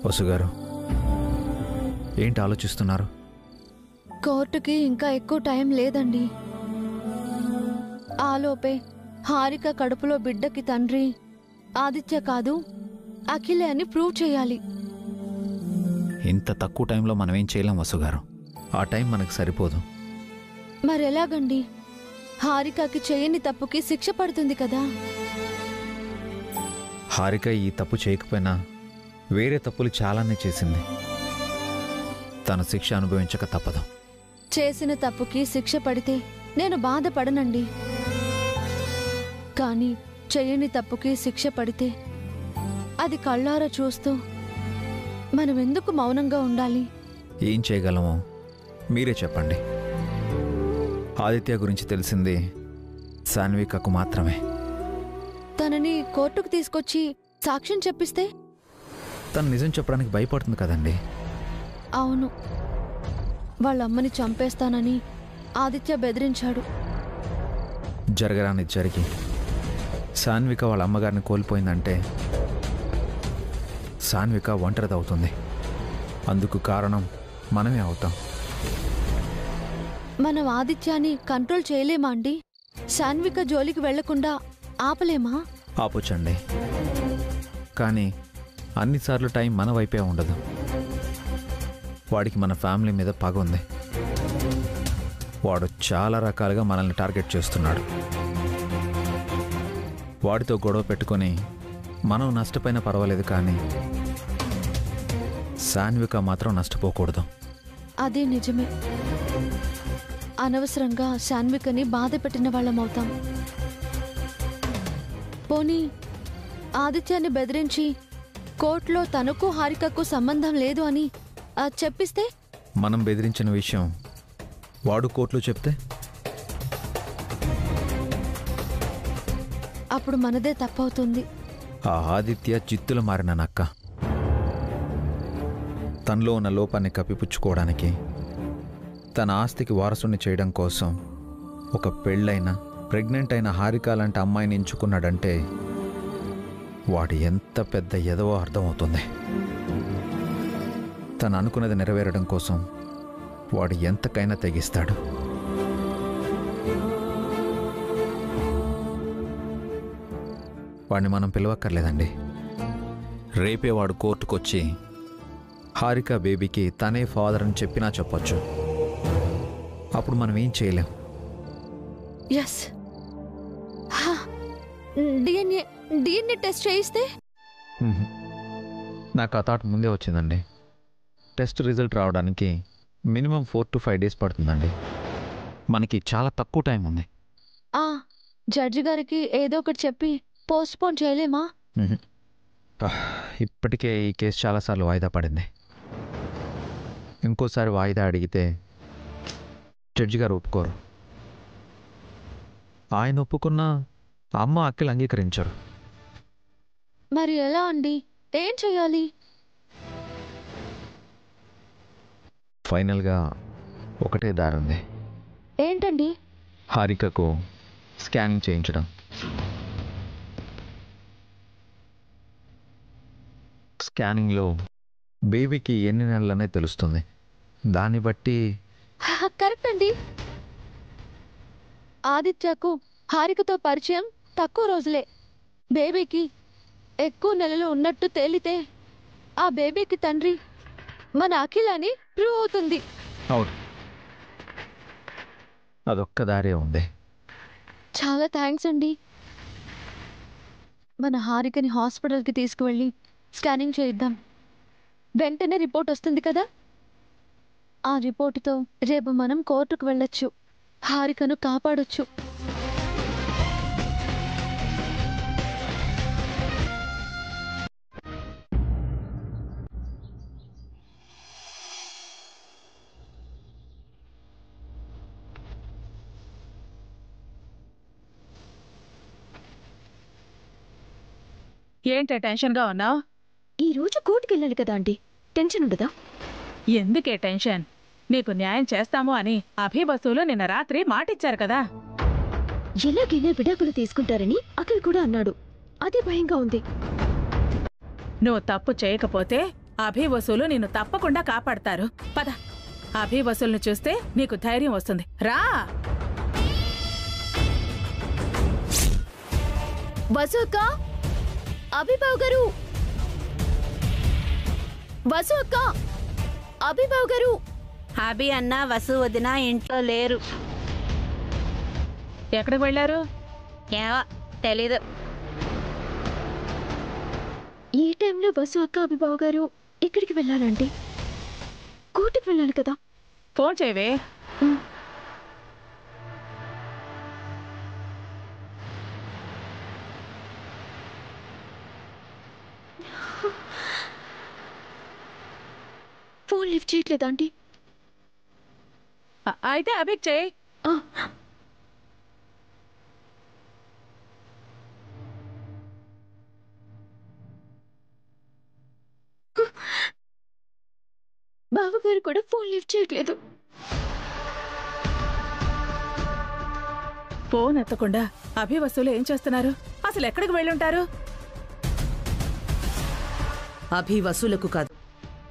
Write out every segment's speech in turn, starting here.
వసుగారు, ఏంటి ఆలోచిస్తున్నారు? కోర్టుకి ఇంకా ఎక్కువ టైం లేదండి. ఆలోపే హారిక కడుపులో బిడ్డకి తండ్రి ఆదిత్య కాదు అఖిలే అని ప్రూవ్ చేయాలి. ఇంత తక్కువ టైంలో మనం ఏం చేయలేం వసుగారు. ఆ టైం మనకు సరిపోదు. మరెలాగండి? హారికకి చేయని తప్పుకి శిక్ష పడుతుంది కదా. హారిక ఈ తప్పు చేయకపోయినా వేరే తప్పులు చాలానే చేసింది. తన శిక్ష అనుభవించక తప్పదు. చేసిన తప్పుకి శిక్ష పడితే నేను బాధపడనండి. కానీ చెయ్యని తప్పుకి శిక్ష పడితే అది కళ్ళారా చూస్తూ మనం ఎందుకు మౌనంగా ఉండాలి? ఏం చేయగలమో మీరే చెప్పండి. ఆదిత్య గురించి తెలిసింది సాన్వికకు మాత్రమే. తనని కోర్టుకు తీసుకొచ్చి సాక్ష్యం చెప్పిస్తే? తను నిజం చెప్పడానికి భయపడుతుంది కదండి. అవును, వాళ్ళమ్మని చంపేస్తానని ఆదిత్య బెదిరించాడు. జరగరాని జరిగి సాన్విక వాళ్ళ అమ్మగారిని కోల్పోయిందంటే సాన్విక ఒంటరిదవుతుంది. అందుకు కారణం మనమే అవుతాం. మనం ఆదిత్యాన్ని కంట్రోల్ చేయలేమా అండి? సాన్విక జోలికి వెళ్లకుండా ఆపలేమా? ఆపొచ్చండి, కానీ అన్నిసార్లు టైం మన వైపే ఉండదు. వాడికి మన ఫ్యామిలీ మీద పగ ఉంది. వాడు చాలా రకాలుగా మనల్ని టార్గెట్ చేస్తున్నాడు. వాడితో గొడవ పెట్టుకొని మనం నష్టపోయినా పర్వాలేదు, కానీ సాన్విక మాత్రం నష్టపోకూడదు. అదే నిజమే. అనవసరంగా సాన్వికని బాధ పెట్టిన వాళ్ళమవుతాం. పోనీ ఆదిత్యాన్ని బెదిరించి కోర్టులో తనకు హారికకు సంబంధం లేదు అని చెప్పిస్తే? మనం బెదిరించిన విషయం వాడు కోర్టులో చెప్తే? అప్పుడు మనదే తప్పవుతుంది. ఆ ఆదిత్య చిత్తులు మారిన నక్క. తనలో ఉన్న లోపాన్ని కప్పిపుచ్చుకోవడానికి, తన ఆస్తికి వారసుని చేయడం కోసం ఒక పెళ్ళైన ప్రెగ్నెంట్ అయిన హారిక లాంటి అమ్మాయిని ఎంచుకున్నాడంటే వాడు ఎంత పెద్ద ఎదవో అర్థమవుతుంది. తను అనుకున్నది నెరవేరడం కోసం వాడు ఎంతకైనా తెగిస్తాడు. వాడిని మనం పిలవక్కర్లేదండి. రేపే వాడు కోర్టుకొచ్చి హారిక బేబీకి తనే ఫాదర్ అని చెప్పినా చెప్పొచ్చు. అప్పుడు మనం ఏం చేయలేం. ఎస్, డిఎన్ఏ టెస్ట్ చేయిస్తే? నాకు ఆ థాట్ ముందే వచ్చిందండి. టెస్ట్ రిజల్ట్ రావడానికి మినిమం 4 to 5 days పడుతుందండి. మనకి చాలా తక్కువ టైం ఉంది. జడ్జి గారికి ఏదో ఒకటి చెప్పి పోస్ట్పోన్ చేయలేమా? ఇప్పటికే ఈ కేసు చాలాసార్లు వాయిదా పడింది. ఇంకోసారి వాయిదా అడిగితే జడ్జి గారు ఒప్పుకోరు. ఆయన ఒప్పుకున్నా అమ్మ అఖిల్ అంగీకరించరు. మరి ఎలా అండి? ఏం చేయాలి? ఫైనల్గా ఒకటే దారి ఉంది. ఏంటండి? హారికకు స్కానింగ్ చేయించడం. స్కానింగ్లో బేబీకి ఎన్ని నెలలనే తెలుస్తుంది. దాన్ని బట్టి కరెక్ట్ అండి. ఆదిత్యకు హారికతో పరిచయం తక్కువ రోజులే. బేబీకి ఎక్కువ నెలలు ఉన్నట్టు తేలితే ఆ బేబీకి తండ్రి మన అఖిల్ అని ప్రూవ్ అవుతుంది. అవును, అదొక్క దారే ఉంది. చాలా థ్యాంక్స్ అండి. మన హారికని హాస్పిటల్కి తీసుకువెళ్ళి స్కానింగ్ చేయిద్దాం. వెంటనే రిపోర్ట్ వస్తుంది కదా. ఆ రిపోర్టుతో రేపు మనం కోర్టుకు వెళ్ళొచ్చు. హారికను కాపాడొచ్చు. ఏంటే టెన్షన్గా ఉన్నావు? ఈరోజు కోర్టుకు వెళ్ళాలి కదా ఆంటీ, టెన్షన్ ఉండదా? ఎందుకే టెన్షన్? నీకు న్యాయం చేస్తాము అని అభిబస్సులు నిన్న రాత్రి మాటిచ్చారు కదా. ఎలాగైనా విడాకులు తీసుకుంటారని అఖిల్ కూడా అన్నాడు. అదే భయంగా ఉంది. నువ్వు తప్పు చేయకపోతే అభి వసూలు నిన్ను తప్పకుండా కాపాడతారు. పద, అభి వసూలును చూస్తే నీకు ధైర్యం వస్తుంది. రా. వసు అక్క, అభిబావ్ గారు, వసు అక్క, అభిబావ్ గారు. అభి అన్న వసు వదిన ఇంట్లో లేరు. ఎక్కడికి వెళ్ళారు? ఏవో తెలీదు. ఈ టైంలో వసు అక్క, అభిబావ్ గారు ఎక్కడికి వెళ్ళాలంటే కోర్టుకు వెళ్ళాలి కదా. ఫోన్ చేయవే. ఫోన్ లిఫ్ట్ చేయట్లేదా ఆంటీ? అయితే అభికి చేయి. బావగారు కూడా ఫోన్ లిఫ్ట్ చేయట్లేదు. ఫోన్ ఎత్తకుండా అభి వసూలు ఏం చేస్తున్నారు? అసలు ఎక్కడికి వెళ్ళుంటారు? అభి వసూలకు కాదు,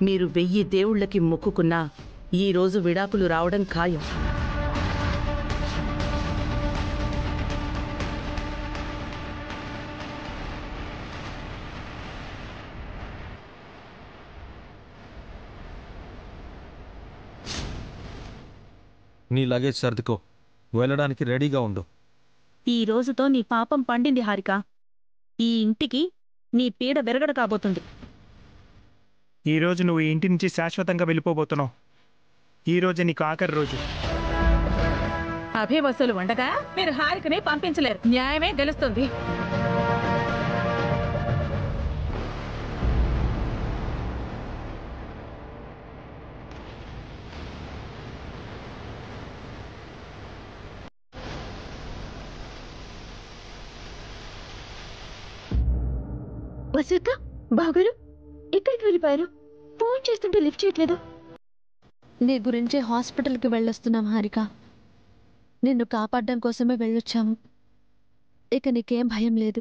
మీరు 1000 దేవుళ్ళకి మొక్కుకున్నా ఈరోజు విడాకులు రావడం ఖాయం. నీ లగేజ్ సర్దుకో, వెళ్ళడానికి రెడీగా ఉండు. ఈ రోజుతో నీ పాపం పండింది హారిక. ఈ ఇంటికి నీ పీడ విరగడ కాబోతుంది. ఈరోజు నువ్వు ఈ ఇంటి నుంచి శాశ్వతంగా వెళ్ళిపోబోతున్నావు. ఈరోజే నీకు ఆఖరి రోజు. అభి వసూలు ఉండగా మీరు హారికని పంపించలేరు. న్యాయమే గెలుస్తుంది. వసు అక్క, బావగారు ఎక్కడికి వెళ్ళిపోయారు? ఫోన్ చేస్తుంటే లిఫ్ట్ చేయట్లేదు. నీ గురించే హాస్పిటల్కి వెళ్ళొస్తున్నాం హారిక. నిన్ను కాపాడడం కోసమే వెళ్ళొచ్చాము. ఇక నీకేం భయం లేదు.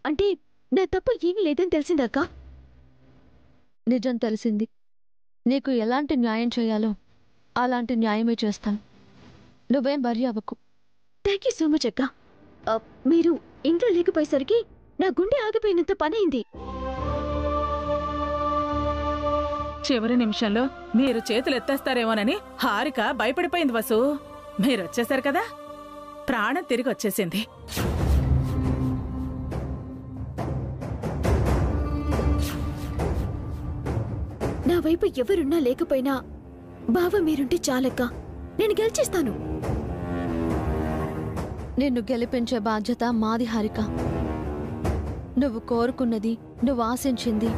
అంటే నా తప్పు ఏమీ లేదని తెలిసిందక్క. నిజం తెలిసింది. నీకు ఎలాంటి న్యాయం చేయాలో అలాంటి న్యాయమే చేస్తాను. నువ్వేం వరి అవ్వకు. థ్యాంక్ యూ సో మచ్ అక్క. మీరు ఇంట్లో లేకపోయేసరికి నా గుండె ఆగిపోయినంత పనైంది. చివరి నిమిషంలో మీరు చేతులు ఎత్తేస్తారేమోనని హారిక భయపడిపోయింది వసు. మీరొచ్చేశారు కదా, ప్రాణం తిరిగి వచ్చేసింది. నా వైపు ఎవరున్నా లేకపోయినా బావ మీరుంటే చాలక్క. నేను గెలిచేస్తాను. నిన్ను గెలిపించే బాధ్యత మాది హారిక. నువ్వు కోరుకున్నది, నువ్వు ఆశించింది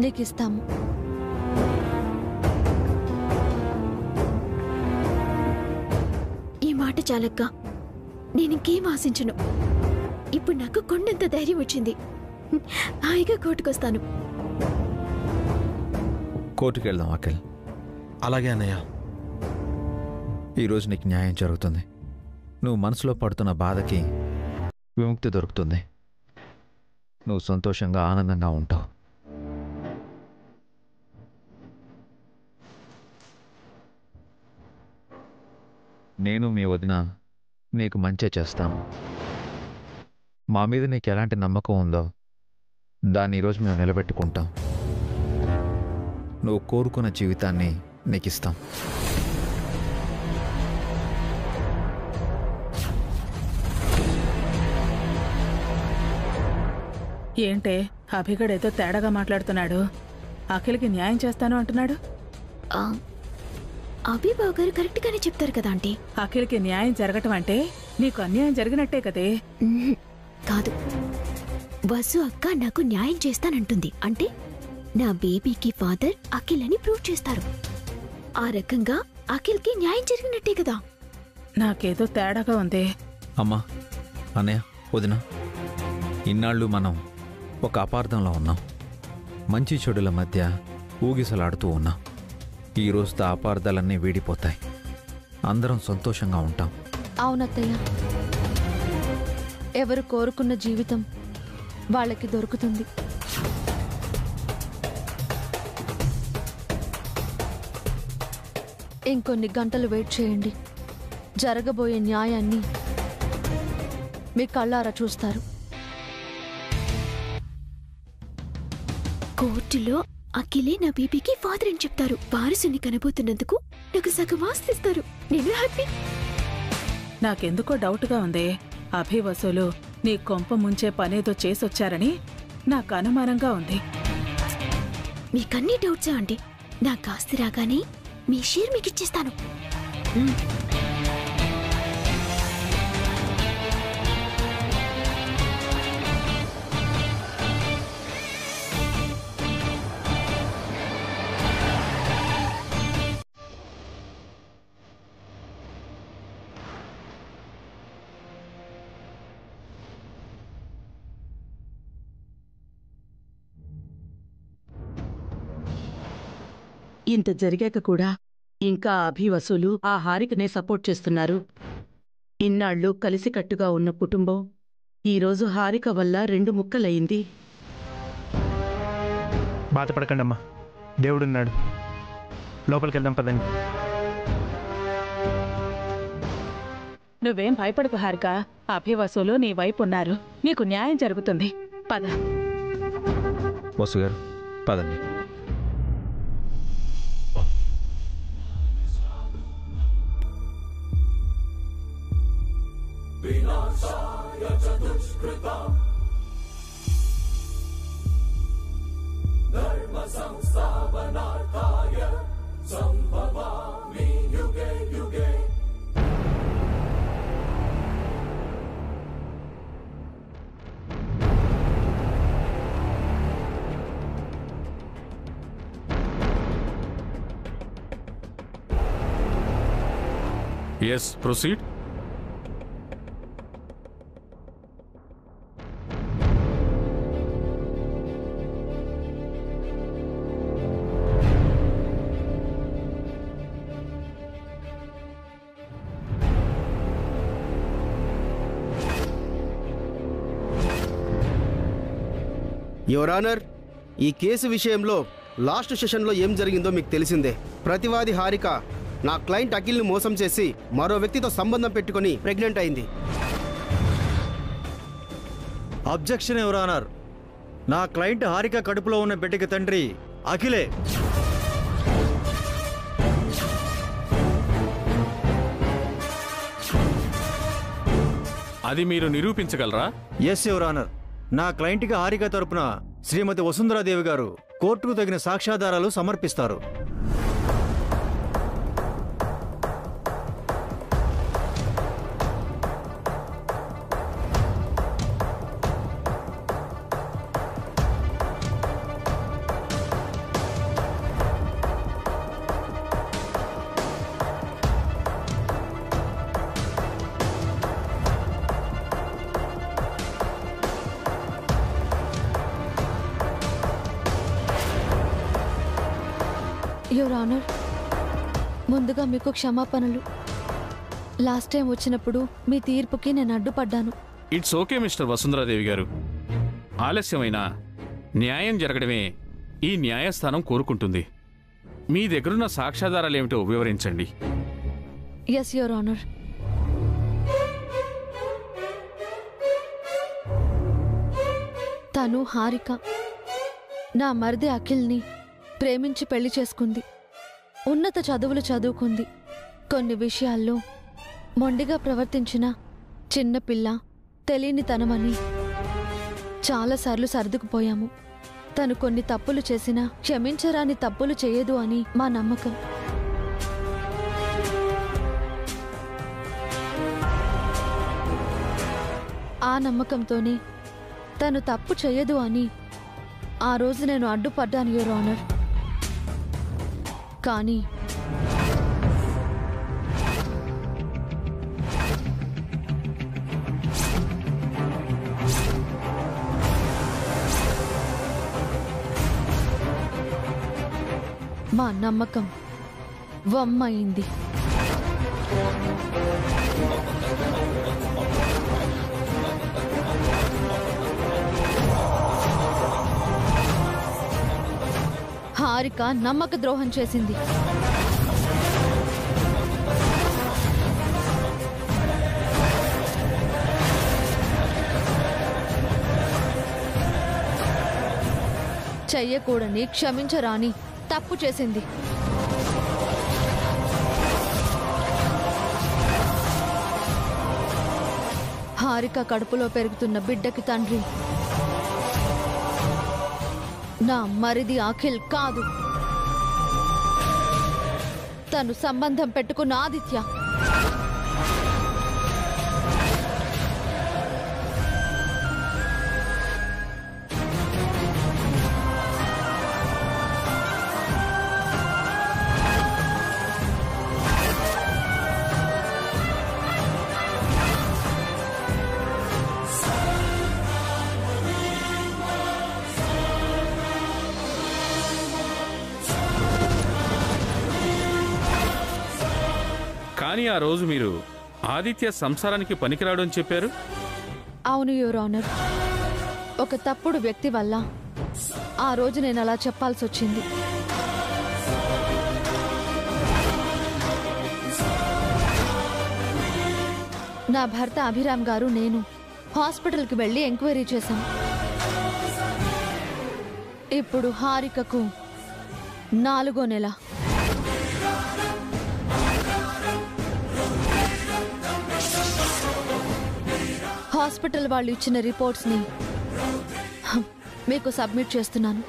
నీకిస్తాము. ఈ మాట చాలక్క. నేనింకేం ఆశించను. ఇప్పుడు నాకు కొండంత ధైర్యం వచ్చింది. హాయిగా కోర్టుకొస్తాను. కోర్టుకు వెళ్దాం అఖిల్. అలాగే అన్నయ్య. ఈరోజు నీకు న్యాయం జరుగుతుంది. నువ్వు మనసులో పడుతున్న బాధకి విముక్తి దొరుకుతుంది. నువ్వు సంతోషంగా ఆనందంగా ఉంటావు. నేను మీ వదిన నీకు మంచి చేస్తాము. మా మీద నీకు ఎలాంటి నమ్మకం ఉందో దాన్ని ఈరోజు మేము నిలబెట్టుకుంటాం. నువ్వు కోరుకున్న జీవితాన్ని నీకు ఇస్తాం. ఏంటే అభిగడేదో తేడాగా మాట్లాడుతున్నాడు? అఖిల్కి న్యాయం చేస్తాను అంటున్నాడు. అభిబావ్ గారు కరెక్ట్ గానే చెప్తారు కదా ఆంటీ. అఖిల్కి న్యాయం జరగటం అంటే నీకు అన్యాయం జరిగినట్టే కదే. కాదు, వసు అక్క నాకు న్యాయం చేస్తానంటుంది. అంటే నా బేబీకి ఫాదర్ అఖిల్ అని ప్రూవ్ చేస్తారు. ఆ రకంగా అఖిల్కి న్యాయం జరిగినట్టే కదా. నాకేదో తేడాగా ఉంది. అమ్మా, అన్నయ్య, వదిన, ఇన్నాళ్ళు మనం ఒక అపార్థంలో ఉన్నాం. మంచి చెడుల మధ్య ఊగిసలాడుతూ ఉన్నాం. ఈ రోజుతో అపార్థాలన్నీ వీడిపోతాయి. అందరం సంతోషంగా ఉంటాం. అవునత్తయ్య, ఎవరు కోరుకున్న జీవితం వాళ్ళకి దొరుకుతుంది. ఇంకొన్ని గంటలు వెయిట్ చేయండి. జరగబోయే న్యాయాన్ని మీ కళ్ళారా చూస్తారు. కోర్టులో అఖిలే నా బీబీకి ఫాదర్ అని చెప్తారు. వారసుని కనబోతున్నందుకు నాకు సగం ఆస్తిస్తారు. నేను హ్యాపీ. నాకెందుకో డౌట్గా ఉంది. అభి వసూలు నీ కొంప ముంచే పనేదో చేసొచ్చారని నాకు అనుమానంగా ఉంది. మీకన్నీ డౌట్సా అండి? నాకు ఆస్తి రాగానే మీ షేర్ మీకు ఇచ్చేస్తాను. ఇంత జరిగాక కూడా ఇంకా అభి వసూలు ఆ హారికనే సపోర్ట్ చేస్తున్నారు. ఇన్నాళ్ళు కలిసికట్టుగా ఉన్న కుటుంబం ఈరోజు హారిక వల్ల 2 ముక్కలయింది. బాధపడకండమ్మా, దేవుడున్నాడు. లోపలికి వెళ్దాం పదండి. నువ్వేం భయపడకు హారిక. అభి వసూలు నీ వైపు ఉన్నారు. నీకు న్యాయం జరుగుతుంది. పద. వసు గారు పదండి. Yes, proceed. యువర్ ఆనర్, ఈ కేసు విషయంలో లాస్ట్ సెషన్లో ఏం జరిగిందో మీకు తెలిసిందే. ప్రతివాది హారిక నా క్లయింట్ అఖిల్ని మోసం చేసి మరో వ్యక్తితో సంబంధం పెట్టుకొని ప్రెగ్నెంట్ అయింది. Objection your honour. నా క్లయింట్ హారిక కడుపులో ఉన్న బిడ్డకి తండ్రి అఖిలే. అది మీరు నిరూపించగలరా? Yes your honour. నా క్లయింట్కి హారిక తరపున శ్రీమతి వసుంధరాదేవి గారు కోర్టుకు తగిన సాక్ష్యాధారాలు సమర్పిస్తారు. యువర్ ఆనర్, ముందుగా మీకు క్షమాపణలు. లాస్ట్ టైం వచ్చినప్పుడు మీ తీర్పుకి నేను అడ్డుపడ్డాను. ఇట్స్ ఓకే మిస్టర్ వసుంధరాదేవి గారు. ఆలస్యమైన న్యాయం జరగడమే ఈ న్యాయస్థానం కోరుకుంటుంది. మీ దగ్గరున్న సాక్ష్యాధారాలేమిటో వివరించండి. Yes your honour. తను హారిక నా మరిది అఖిల్ని ప్రేమించి పెళ్లి చేసుకుంది. ఉన్నత చదువులు చదువుకుంది. కొన్ని విషయాల్లో మొండిగా ప్రవర్తించిన చిన్నపిల్ల, తెలియని తనమని చాలాసార్లు సర్దుకుపోయాము. తను కొన్ని తప్పులు చేసినా క్షమించరాని తప్పులు చేయదు అని మా నమ్మకం. ఆ నమ్మకంతోనే తను తప్పు చేయదు అని ఆ రోజు నేను అడ్డుపడ్డాను యువర్ ఆనర్. కానీ మా నమ్మకం వమ్మయింది. హారిక నమ్మక ద్రోహం చేసింది. చెయ్యకూడని, క్షమించరాని తప్పు చేసింది. హారిక కడుపులో పెరుగుతున్న బిడ్డకి తండ్రి నా మరిది అఖిల్ కాదు, తను సంబంధం పెట్టుకున్న ఆదిత్య. కానీ ఆ రోజు మీరు ఆదిత్య సంసారానికి పనికిరాడు అని చెప్పారు. అవును యువర్ ఆనర్, ఒక తప్పుడు వ్యక్తి వల్ల ఆ రోజు నేను అలా చెప్పాల్సి వచ్చింది. నా భర్త అభిరామ్ గారు నేను హాస్పిటల్కి వెళ్ళి ఎంక్వైరీ చేశాం. ఇప్పుడు హారికకు 4వ నెల. హాస్పిటల్ వాళ్ళు ఇచ్చిన రిపోర్ట్స్ని మీకు సబ్మిట్ చేస్తున్నాను.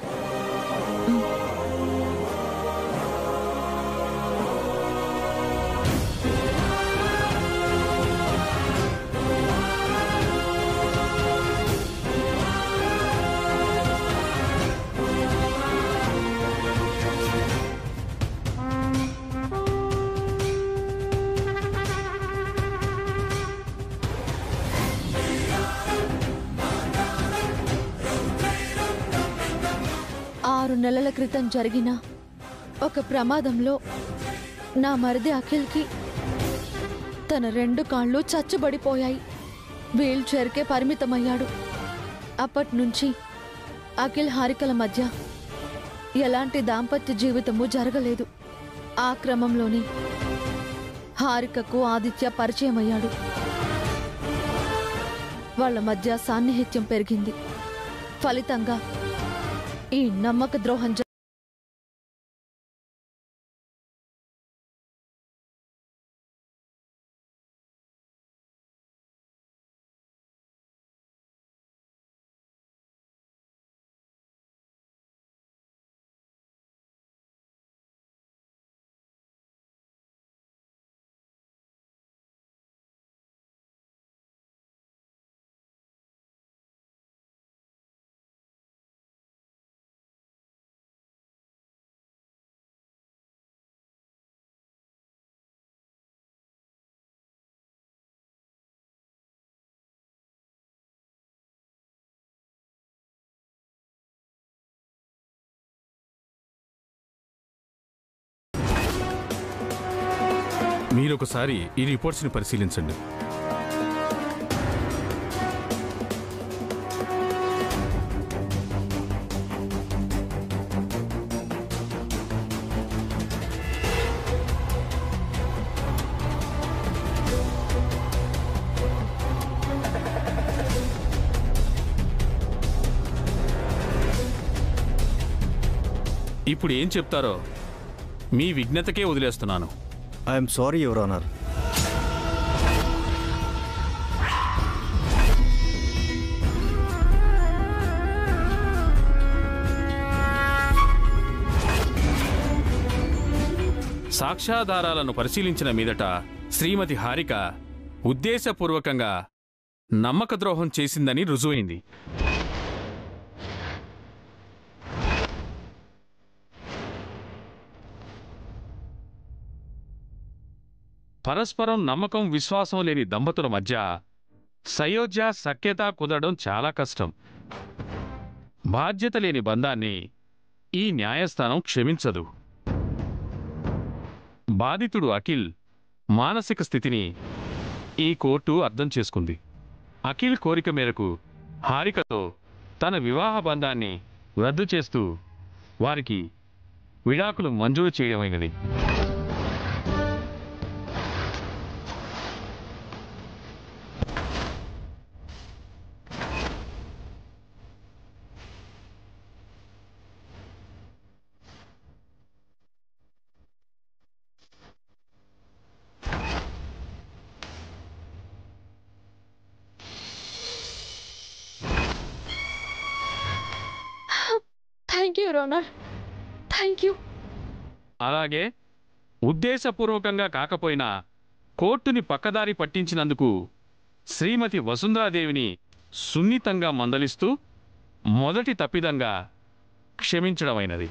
నెలల క్రితం జరిగిన ఒక ప్రమాదంలో నా మరిది అఖిల్కి తన 2 కాళ్ళు చచ్చుబడిపోయాయి. వీల్ చైర్కే పరిమితమయ్యాడు. అప్పటి నుంచి అఖిల్ హారికల మధ్య ఎలాంటి దాంపత్య జీవితము జరగలేదు. ఆ క్రమంలోనే హారికకు ఆదిత్య పరిచయం అయ్యాడు. వాళ్ళ మధ్య సాన్నిహిత్యం పెరిగింది. ఫలితంగా ఈ నమ్మక ద్రోహం మీరొకసారి ఈ రిపోర్ట్స్ని పరిశీలించండి. ఇప్పుడు ఏం చెప్తారో మీ విజ్ఞతకే వదిలేస్తున్నాను. I'm sorry your honour. సాక్ష్యాధారాలను పరిశీలించిన మీదట శ్రీమతి హారిక ఉద్దేశపూర్వకంగా నమ్మకద్రోహం చేసిందని రుజువైంది. పరస్పరం నమ్మకం, విశ్వాసం లేని దంపతుల మధ్య సయోధ్య, సఖ్యత కుదరడం చాలా కష్టం. బాధ్యత లేని బంధాన్ని ఈ న్యాయస్థానం క్షమించదు. బాధితుడు అఖిల్ మానసిక స్థితిని ఈ కోర్టు అర్థం చేసుకుంది. అఖిల్ కోరిక మేరకు హారికతో తన వివాహ బంధాన్ని రద్దు చేస్తూ వారికి విడాకులు మంజూరు చేయడమైనది. Thank you honour, thank you. అలాగే ఉద్దేశపూర్వకంగా కాకపోయినా కోర్టుని పక్కదారి పట్టించినందుకు శ్రీమతి వసుంధరాదేవిని సున్నితంగా మందలిస్తూ మొదటి తప్పిదంగా క్షమించడమైనది.